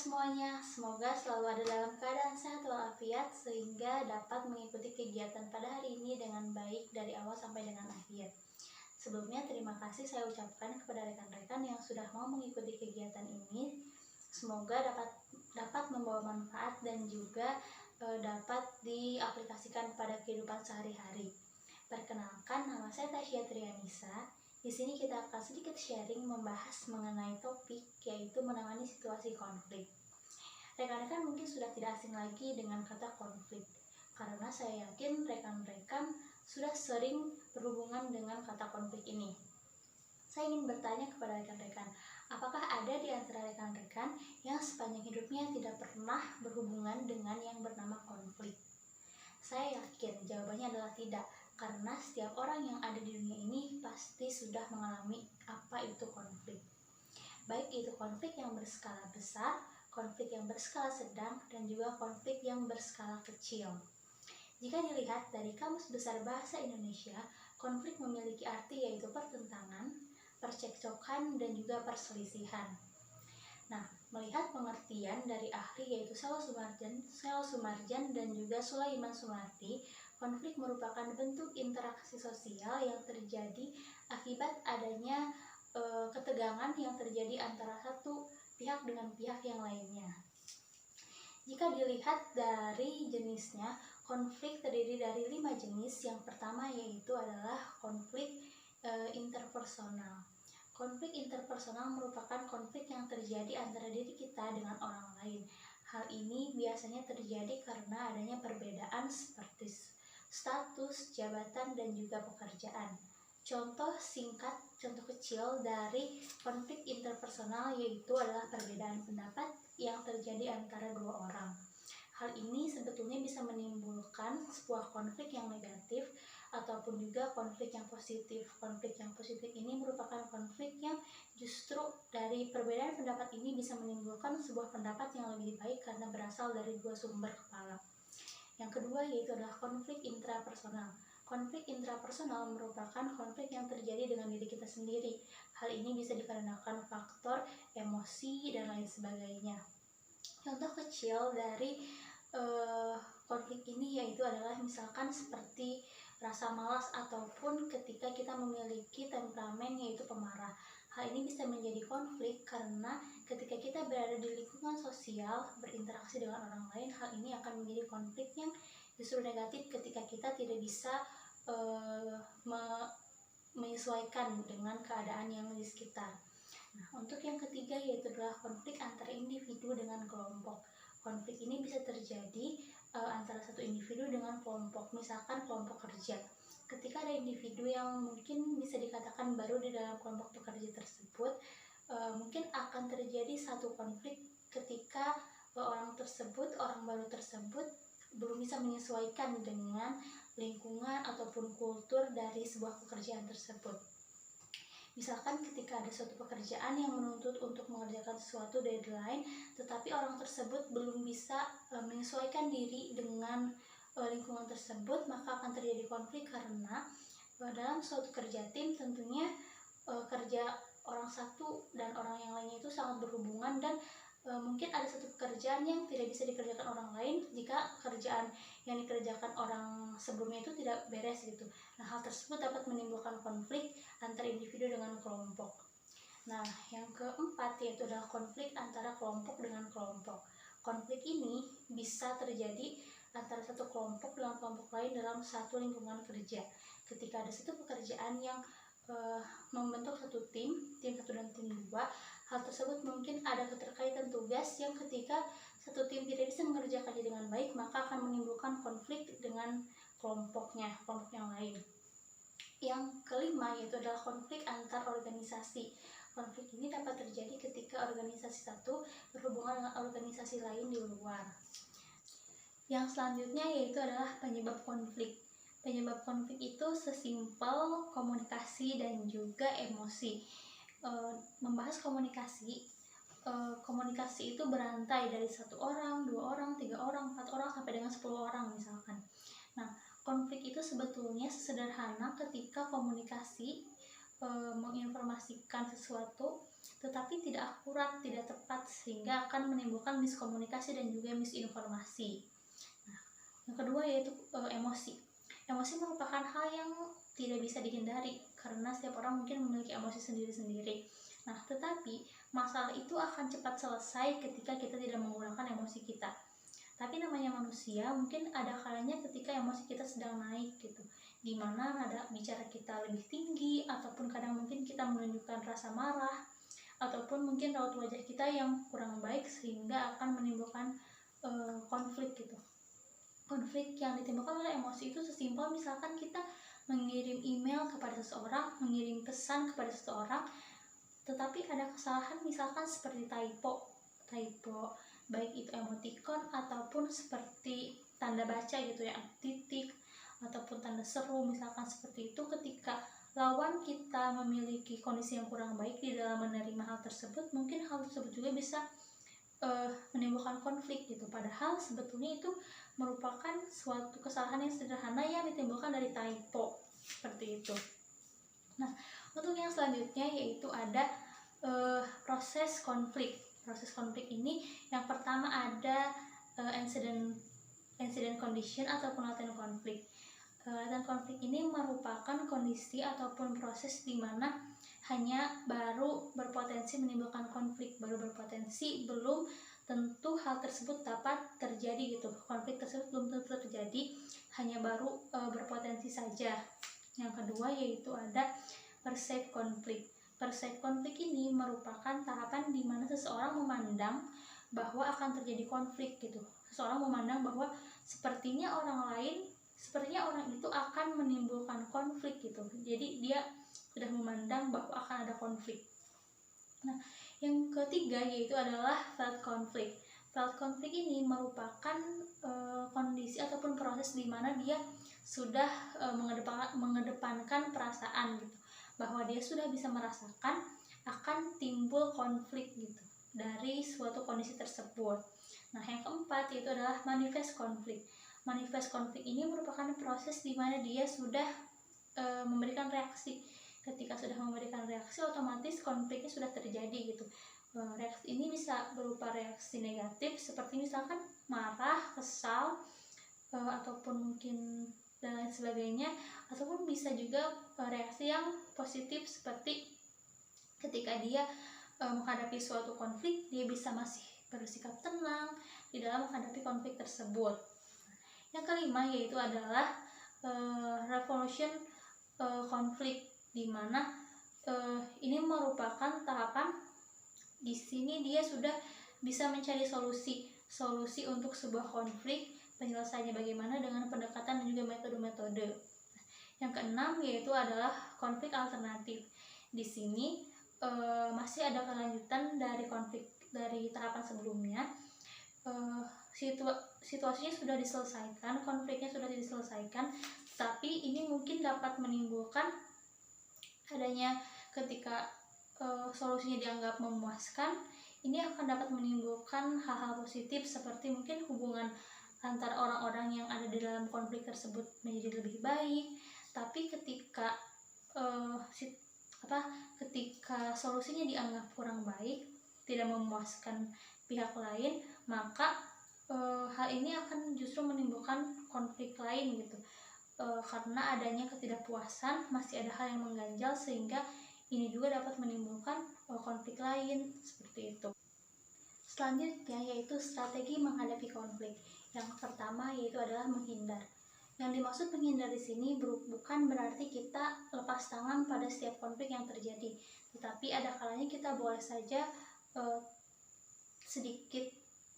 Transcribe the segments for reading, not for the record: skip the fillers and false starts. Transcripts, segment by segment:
semuanya, semoga selalu ada dalam keadaan sehat walafiat sehingga dapat mengikuti kegiatan pada hari ini dengan baik dari awal sampai dengan akhir. Sebelumnya terima kasih saya ucapkan kepada rekan-rekan yang sudah mau mengikuti kegiatan ini. Semoga dapat membawa manfaat dan juga dapat diaplikasikan pada kehidupan sehari-hari. Perkenalkan, nama saya Tasya Trianisa. Di sini kita akan sedikit sharing membahas mengenai topik yaitu menangani situasi konflik. Rekan-rekan mungkin sudah tidak asing lagi dengan kata konflik, karena saya yakin rekan-rekan sudah sering berhubungan dengan kata konflik ini. Saya ingin bertanya kepada rekan-rekan, apakah ada di antara rekan-rekan yang sepanjang hidupnya tidak pernah berhubungan dengan yang bernama konflik? Saya yakin jawabannya adalah tidak, karena setiap orang yang ada di dunia ini pasti sudah mengalami apa itu konflik. Baik itu konflik yang berskala besar, konflik yang berskala sedang, dan juga konflik yang berskala kecil. Jika dilihat dari Kamus Besar Bahasa Indonesia, konflik memiliki arti yaitu pertentangan, percekcokan, dan juga perselisihan. Nah, melihat pengertian dari ahli yaitu Sel Sumarjan dan juga Sulaiman Sumardi, konflik merupakan bentuk interaksi sosial yang terjadi akibat adanya ketegangan yang terjadi antara satu pihak dengan pihak yang lainnya. Jika dilihat dari jenisnya, konflik terdiri dari 5 jenis. Yang pertama yaitu adalah konflik interpersonal. Konflik interpersonal merupakan konflik yang terjadi antara diri kita dengan orang lain. Hal ini biasanya terjadi karena adanya perbedaan seperti status, jabatan, dan juga pekerjaan. Contoh kecil dari konflik interpersonal yaitu adalah perbedaan pendapat yang terjadi antara dua orang. Hal ini sebetulnya bisa menimbulkan sebuah konflik yang negatif ataupun juga konflik yang positif. Konflik yang positif ini merupakan konflik yang justru dari perbedaan pendapat ini bisa menimbulkan sebuah pendapat yang lebih baik karena berasal dari dua sumber kepala. Yang kedua yaitu adalah konflik intrapersonal. Konflik intrapersonal merupakan konflik yang terjadi dengan diri kita sendiri. Hal ini bisa dikarenakan faktor emosi dan lain sebagainya. Contoh kecil dari konflik ini yaitu adalah misalkan seperti rasa malas ataupun ketika kita memiliki temperamen yaitu pemarah. Hal ini bisa menjadi konflik karena ketika kita berada di lingkungan sosial, berinteraksi dengan orang lain, hal ini akan menjadi konflik yang justru negatif ketika kita tidak bisa menyesuaikan dengan keadaan yang di sekitar. Nah, untuk yang ketiga yaitu adalah konflik antara individu dengan kelompok. Konflik ini bisa terjadi antara satu individu dengan kelompok, misalkan kelompok kerja. Ketika ada individu yang mungkin bisa dikatakan baru di dalam kelompok pekerja tersebut, mungkin akan terjadi satu konflik ketika orang baru tersebut belum bisa menyesuaikan dengan lingkungan ataupun kultur dari sebuah pekerjaan tersebut. Misalkan ketika ada suatu pekerjaan yang menuntut untuk mengerjakan sesuatu deadline, tetapi orang tersebut belum bisa menyesuaikan diri dengan lingkungan tersebut, maka akan terjadi konflik karena dalam suatu kerja tim tentunya kerja orang satu dan orang yang lainnya itu sangat berhubungan dan mungkin ada satu pekerjaan yang tidak bisa dikerjakan orang lain jika kerjaan yang dikerjakan orang sebelumnya itu tidak beres gitu. Nah, hal tersebut dapat menimbulkan konflik antara individu dengan kelompok. Nah, yang keempat yaitu adalah konflik antara kelompok dengan kelompok. Konflik ini bisa terjadi antara satu kelompok dengan kelompok lain dalam satu lingkungan kerja. Ketika ada satu pekerjaan yang membentuk satu tim 1 dan tim 2, hal tersebut mungkin ada keterkaitan tugas yang ketika satu tim tidak bisa mengerjakannya dengan baik, maka akan menimbulkan konflik dengan kelompok yang lain. Yang kelima yaitu adalah konflik antar organisasi. Konflik ini dapat terjadi ketika organisasi satu berhubungan dengan organisasi lain di luar. Yang selanjutnya yaitu adalah penyebab konflik. Penyebab konflik itu sesimpel komunikasi dan juga emosi. Membahas komunikasi itu berantai dari 1 orang, 2 orang, 3 orang, 4 orang, sampai dengan 10 orang misalkan. Nah, konflik itu sebetulnya sederhana ketika komunikasi menginformasikan sesuatu tetapi tidak akurat, tidak tepat, sehingga akan menimbulkan miskomunikasi dan juga misinformasi. Nah, yang kedua yaitu emosi. Emosi merupakan hal yang tidak bisa dihindari karena setiap orang mungkin memiliki emosi sendiri-sendiri. Nah, tetapi masalah itu akan cepat selesai ketika kita tidak menggunakan emosi kita. Tapi namanya manusia, mungkin ada kalanya ketika emosi kita sedang naik gitu, dimana nada bicara kita lebih tinggi, ataupun kadang mungkin kita menunjukkan rasa marah, ataupun mungkin raut wajah kita yang kurang baik, sehingga akan menimbulkan konflik gitu. Konflik yang ditimbulkan oleh emosi itu sesimpel misalkan kita mengirim email kepada seseorang, mengirim pesan kepada seseorang, tetapi ada kesalahan misalkan seperti typo, baik itu emoticon ataupun seperti tanda baca gitu ya, titik ataupun tanda seru misalkan seperti itu. Ketika lawan kita memiliki kondisi yang kurang baik di dalam menerima hal tersebut, mungkin hal tersebut juga bisa menimbulkan konflik gitu, padahal sebetulnya itu merupakan suatu kesalahan yang sederhana yang ditimbulkan dari typo seperti itu. Nah, untuk yang selanjutnya yaitu ada proses konflik. Proses konflik ini yang pertama ada incident condition ataupun latent konflik. Latent konflik ini merupakan kondisi ataupun proses di mana hanya baru berpotensi menimbulkan konflik, baru berpotensi, belum tentu hal tersebut dapat terjadi gitu. Konflik tersebut belum tentu terjadi, hanya baru berpotensi saja. Yang kedua yaitu ada perceived konflik. Perceived konflik ini merupakan tahapan di mana seseorang memandang bahwa akan terjadi konflik gitu. Seseorang memandang bahwa sepertinya orang itu akan menimbulkan konflik gitu. Jadi dia sudah memandang bahwa akan ada konflik. Nah, yang ketiga yaitu adalah felt conflict. Felt conflict ini merupakan kondisi ataupun proses di mana dia sudah mengedepankan perasaan gitu, bahwa dia sudah bisa merasakan akan timbul konflik gitu dari suatu kondisi tersebut. Nah, yang keempat yaitu adalah manifest konflik. Manifest konflik ini merupakan proses di mana dia sudah memberikan reaksi. Ketika sudah memberikan reaksi, otomatis konfliknya sudah terjadi gitu. Reaksi ini bisa berupa reaksi negatif seperti misalkan marah, kesal, ataupun mungkin dan lain sebagainya, ataupun bisa juga reaksi yang positif seperti ketika dia menghadapi suatu konflik, dia bisa masih bersikap tenang di dalam menghadapi konflik tersebut. Yang kelima yaitu adalah resolution konflik, di mana ini merupakan tahapan di sini dia sudah bisa mencari solusi untuk sebuah konflik, penyelesaiannya bagaimana dengan pendekatan dan juga metode-metode. Yang keenam yaitu adalah konflik alternatif. Di sini masih ada kelanjutan dari konflik dari tahapan sebelumnya. Situasinya sudah diselesaikan, konfliknya sudah diselesaikan, tapi ini mungkin dapat menimbulkan adanya ketika solusinya dianggap memuaskan, ini akan dapat menimbulkan hal-hal positif seperti mungkin hubungan antara orang-orang yang ada di dalam konflik tersebut menjadi lebih baik. Tapi ketika ketika solusinya dianggap kurang baik, tidak memuaskan pihak lain, maka hal ini akan justru menimbulkan konflik lain gitu. Karena adanya ketidakpuasan, masih ada hal yang mengganjal, sehingga ini juga dapat menimbulkan konflik lain seperti itu. Selanjutnya yaitu strategi menghadapi konflik. Yang pertama yaitu adalah menghindar. Yang dimaksud menghindar di sini bukan berarti kita lepas tangan pada setiap konflik yang terjadi, tetapi ada kalanya kita boleh saja sedikit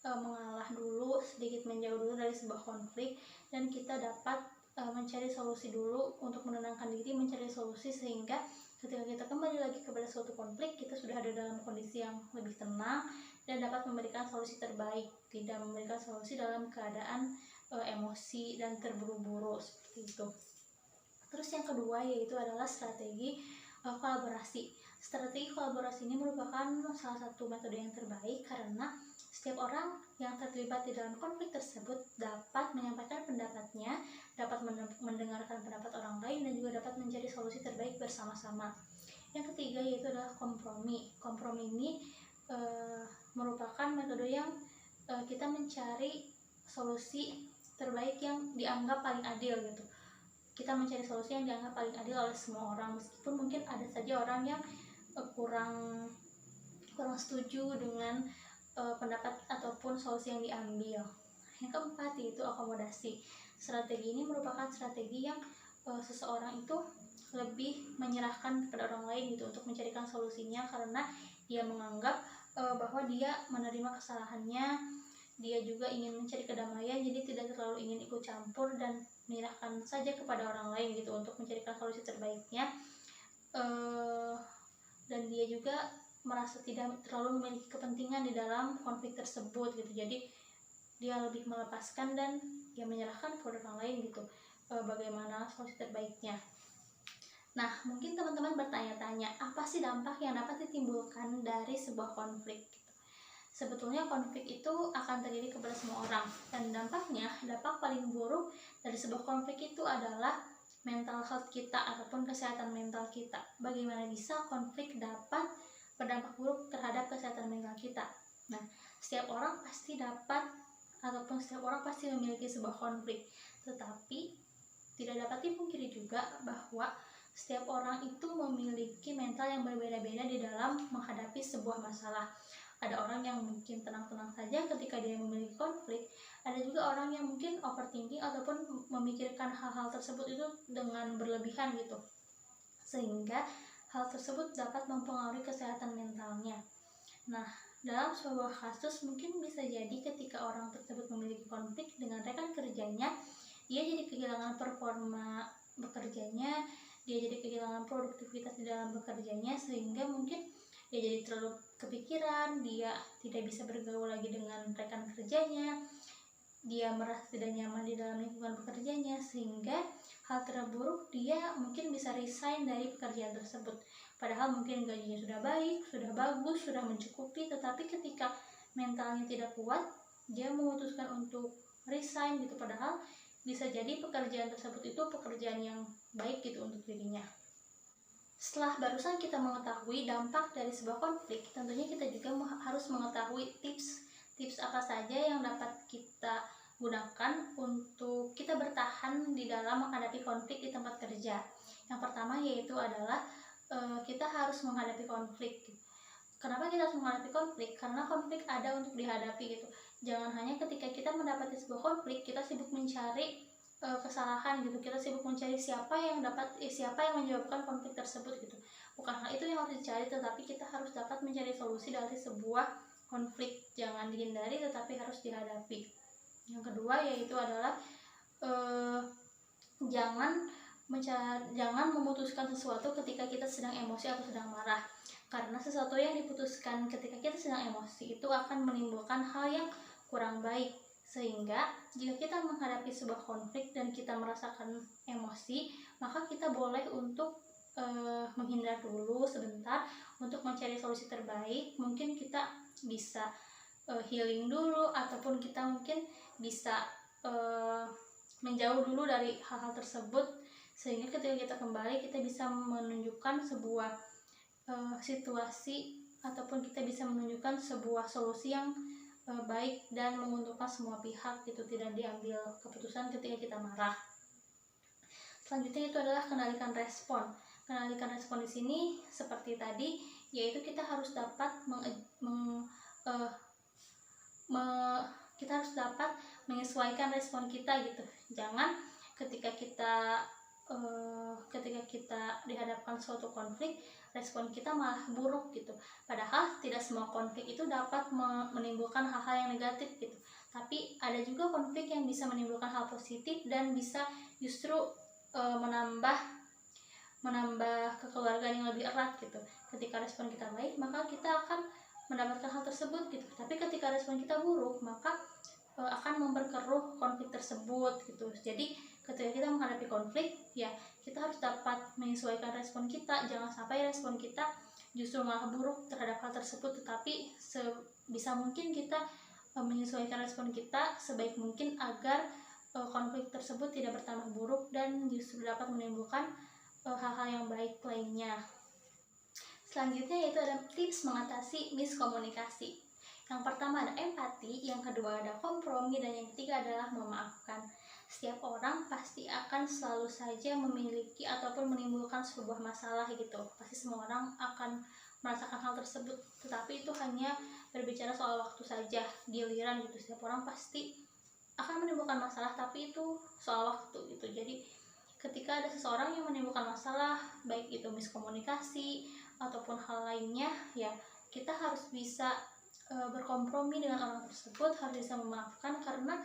mengalah dulu, sedikit menjauh dulu dari sebuah konflik, dan kita dapat mencari solusi dulu untuk menenangkan diri, mencari solusi sehingga ketika kita kembali lagi kepada suatu konflik, kita sudah ada dalam kondisi yang lebih tenang dan dapat memberikan solusi terbaik, tidak memberikan solusi dalam keadaan emosi dan terburu-buru seperti itu. Terus yang kedua yaitu adalah strategi kolaborasi. Strategi kolaborasi ini merupakan salah satu metode yang terbaik karena setiap orang yang terlibat di dalam konflik tersebut dapat menyampaikan pendapatnya, dapat mendengarkan pendapat orang lain, dan juga dapat mencari solusi terbaik bersama-sama. Yang ketiga yaitu adalah kompromi. Kompromi ini merupakan metode yang kita mencari solusi terbaik yang dianggap paling adil gitu. Kita mencari solusi yang dianggap paling adil oleh semua orang, meskipun mungkin ada saja orang yang kurang setuju dengan pendapat ataupun solusi yang diambil. Yang keempat yaitu akomodasi. Strategi ini merupakan strategi yang seseorang itu lebih menyerahkan kepada orang lain gitu untuk mencarikan solusinya, karena dia menganggap bahwa dia menerima kesalahannya, dia juga ingin mencari kedamaian, jadi tidak terlalu ingin ikut campur dan menyerahkan saja kepada orang lain gitu untuk mencarikan solusi terbaiknya. Dan dia juga merasa tidak terlalu memiliki kepentingan di dalam konflik tersebut gitu, jadi dia lebih melepaskan dan dia menyerahkan kepada orang lain gitu bagaimana solusi terbaiknya. Nah, mungkin teman-teman bertanya-tanya, apa sih dampak yang dapat ditimbulkan dari sebuah konflik? Sebetulnya konflik itu akan terjadi kepada semua orang, dan dampaknya, dampak paling buruk dari sebuah konflik itu adalah mental health kita ataupun kesehatan mental kita. Bagaimana bisa konflik dapat berdampak buruk terhadap kesehatan mental kita? Nah, setiap orang pasti memiliki sebuah konflik, tetapi tidak dapat dipungkiri juga bahwa setiap orang itu memiliki mental yang berbeda-beda di dalam menghadapi sebuah masalah. Ada orang yang mungkin tenang-tenang saja ketika dia memiliki konflik, ada juga orang yang mungkin overthinking ataupun memikirkan hal-hal tersebut itu dengan berlebihan gitu, sehingga hal tersebut dapat mempengaruhi kesehatan mentalnya. Nah, dalam sebuah kasus mungkin bisa jadi ketika orang tersebut memiliki konflik dengan rekan kerjanya, dia jadi kehilangan performa bekerjanya, dia jadi kehilangan produktivitas di dalam bekerjanya, sehingga mungkin dia jadi terlalu kepikiran, dia tidak bisa bergaul lagi dengan rekan kerjanya, dia merasa tidak nyaman di dalam lingkungan pekerjaannya, sehingga hal terburuk dia mungkin bisa resign dari pekerjaan tersebut. Padahal mungkin gajinya sudah baik, sudah bagus, sudah mencukupi, tetapi ketika mentalnya tidak kuat, dia memutuskan untuk resign gitu, padahal bisa jadi pekerjaan tersebut itu pekerjaan yang baik gitu untuk dirinya. Setelah barusan kita mengetahui dampak dari sebuah konflik, tentunya kita juga harus mengetahui tips apa saja yang dapat kita gunakan untuk kita bertahan di dalam menghadapi konflik di tempat kerja. Yang pertama yaitu adalah kita harus menghadapi konflik. Kenapa kita harus menghadapi konflik? Karena konflik ada untuk dihadapi gitu. Jangan hanya ketika kita mendapati sebuah konflik kita sibuk mencari kesalahan gitu, kita sibuk mencari siapa yang menyebabkan konflik tersebut gitu. Bukan hal itu yang harus dicari, tetapi kita harus dapat mencari solusi dari sebuah konflik. Jangan dihindari tetapi harus dihadapi. Yang kedua yaitu adalah jangan memutuskan sesuatu ketika kita sedang emosi atau sedang marah, karena sesuatu yang diputuskan ketika kita sedang emosi itu akan menimbulkan hal yang kurang baik. Sehingga jika kita menghadapi sebuah konflik dan kita merasakan emosi, maka kita boleh untuk menghindar dulu sebentar untuk mencari solusi terbaik. Mungkin kita bisa healing dulu, ataupun kita mungkin bisa menjauh dulu dari hal-hal tersebut, sehingga ketika kita kembali kita bisa menunjukkan sebuah situasi ataupun kita bisa menunjukkan sebuah solusi yang baik dan menguntungkan semua pihak gitu, tidak diambil keputusan ketika kita marah. Selanjutnya itu adalah kendalikan respon. Kendalikan respon di sini seperti tadi, yaitu kita harus dapat menyesuaikan respon kita gitu. Jangan ketika kita dihadapkan suatu konflik, respon kita malah buruk gitu. Padahal tidak semua konflik itu dapat menimbulkan hal-hal yang negatif gitu. Tapi ada juga konflik yang bisa menimbulkan hal positif dan bisa justru menambah kekeluargaan yang lebih erat gitu. Ketika respon kita baik, maka kita akan mendapatkan hal tersebut gitu. Tapi ketika respon kita buruk, maka akan memperkeruh konflik tersebut gitu. Jadi ketika kita menghadapi konflik, ya kita harus dapat menyesuaikan respon kita. Jangan sampai respon kita justru malah buruk terhadap hal tersebut, tetapi sebisa mungkin kita menyesuaikan respon kita sebaik mungkin agar konflik tersebut tidak bertambah buruk dan justru dapat menimbulkan hal-hal yang baik lainnya. Selanjutnya yaitu ada tips mengatasi miskomunikasi. Yang pertama ada empati, yang kedua ada kompromi, dan yang ketiga adalah memaafkan. Setiap orang pasti akan selalu saja memiliki ataupun menimbulkan sebuah masalah gitu. Pasti semua orang akan merasakan hal tersebut, tetapi itu hanya berbicara soal waktu saja, giliran gitu. Setiap orang pasti akan menimbulkan masalah, tapi itu soal waktu gitu. Jadi ketika ada seseorang yang menimbulkan masalah, baik itu miskomunikasi ataupun hal lainnya, ya kita harus bisa berkompromi dengan orang tersebut, harus bisa memaafkan, karena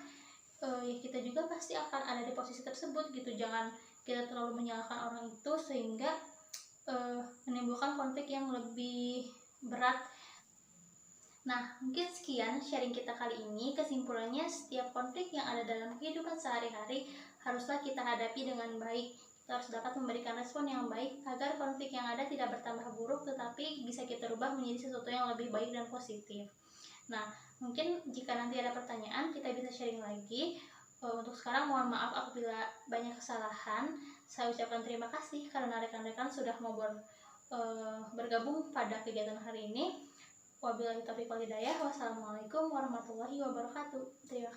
ya kita juga pasti akan ada di posisi tersebut gitu. Jangan kita terlalu menyalahkan orang itu sehingga menimbulkan konflik yang lebih berat. Nah, mungkin sekian sharing kita kali ini. Kesimpulannya, setiap konflik yang ada dalam kehidupan sehari-hari haruslah kita hadapi dengan baik. Kita harus dapat memberikan respon yang baik agar konflik yang ada tidak bertambah buruk, tetapi bisa kita rubah menjadi sesuatu yang lebih baik dan positif. Nah, mungkin jika nanti ada pertanyaan, kita bisa sharing lagi. Untuk sekarang mohon maaf apabila banyak kesalahan. Saya ucapkan terima kasih karena rekan-rekan sudah mau bergabung pada kegiatan hari ini. Wabillahi taufiq wal hidayah. Wassalamualaikum warahmatullahi wabarakatuh. Terima kasih.